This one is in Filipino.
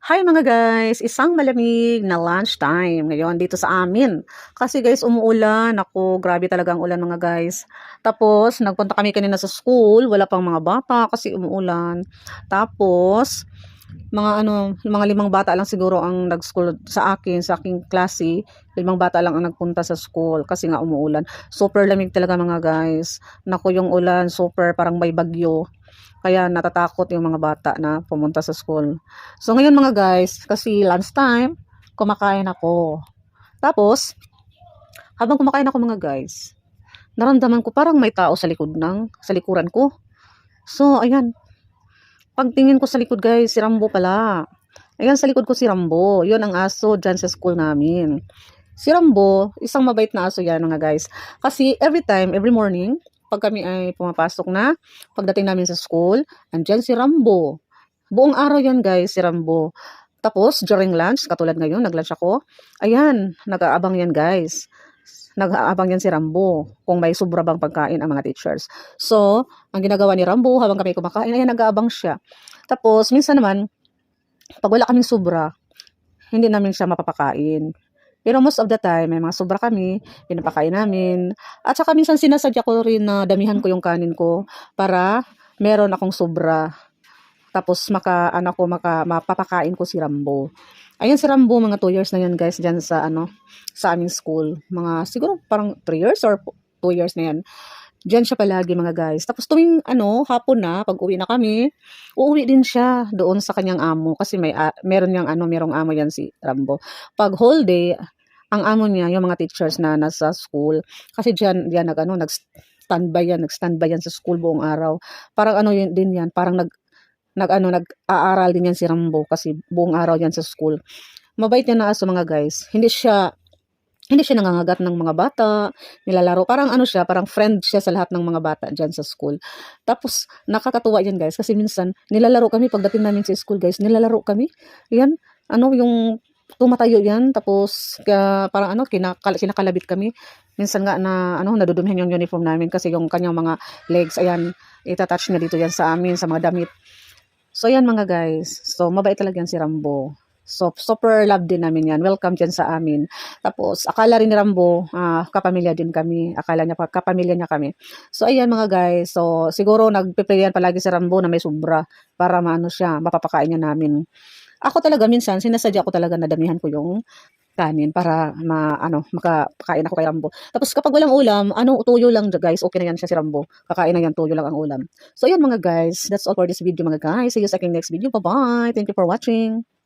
Hi mga guys! Isang malamig na lunchtime ngayon dito sa amin. Kasi guys, umuulan. Ako, grabe talaga ang ulan mga guys. Tapos, nagpunta kami kanina sa school. Wala pang mga bata kasi umuulan. Tapos, mga 5 bata lang siguro ang nag-school sa aking klase. 5 bata lang ang nagpunta sa school kasi nga umuulan. Super lamig talaga mga guys. Naku, yung ulan, super parang may bagyo. Kaya natatakot yung mga bata na pumunta sa school. So ngayon mga guys, kasi lunchtime, kumakain ako. Tapos, habang kumakain ako mga guys, naramdaman ko parang may tao sa likuran ko. So ayan, pagtingin ko sa likod guys, si Rambo pala. Ayan sa likod ko si Rambo. Yun ang aso dyan sa school namin. Si Rambo, isang mabait na aso yan mga guys. Kasi every morning, pag kami ay pumapasok na, pagdating namin sa school, andyan si Rambo. Buong araw yan guys, si Rambo. Tapos, during lunch, katulad ngayon, nag-lunch ako, ayan, nag-aabang yan guys. Nag-aabang yan si Rambo kung may sobra bang pagkain ang mga teachers. So, ang ginagawa ni Rambo habang kami kumakain, ayan, nag-aabang siya. Tapos, minsan naman, pag wala kaming sobra, hindi namin siya mapapakain. Pero most of the time, may mga sobra kami, pinapakain namin. At saka minsan sinasadya ko rin na damihan ko yung kanin ko para meron akong sobra. Tapos mapapakain ko si Rambo. Ayan si Rambo, mga 2 years na yan guys, dyan sa aming school. Mga siguro parang 3 years or 2 years na yan. Diyan siya palagi mga guys. Tapos tuwing hapon na, pag uwi na kami, uuwi din siya doon sa kanyang amo kasi merong amo yan si Rambo. Pag whole day, ang amo niya yung mga teachers na nasa school kasi diyan nag-standby yan sa school buong araw. Parang yun din yan, parang nag-aaral din yan si Rambo kasi buong araw yan sa school. Mabait yan na aso mga guys. Hindi siya nangangagat ng mga bata, nilalaro. Parang parang friend siya sa lahat ng mga bata dyan sa school. Tapos, nakakatuwa yan guys, kasi minsan, nilalaro kami, pagdating namin sa school guys, nilalaro kami. Yan, yung tumatayo yan, tapos, parang kinakalabit kami. Minsan nga nadudumihan yung uniform namin kasi yung kanyang mga legs, ayan, itatouch niya dito yan sa amin, sa mga damit. So, yan mga guys. So, mabait talaga yan si Rambo. So, super love din namin yan. Welcome dyan sa amin. Tapos, akala rin ni Rambo, kapamilya din kami. Akala niya kapamilya niya kami. So, ayan mga guys. So, siguro nagpe-prayan palagi si Rambo na may sobra para mapapakain niya namin. Ako talaga, minsan, sinasadya ko talaga na damihan ko yung kanin para makakain ako kay Rambo. Tapos kapag walang ulam, tuyo lang guys, okay na yan siya si Rambo. Kakain na yan, tuyo lang ang ulam. So ayan mga guys, that's all for this video mga guys. See you sa aking next video. Bye-bye. Thank you for watching.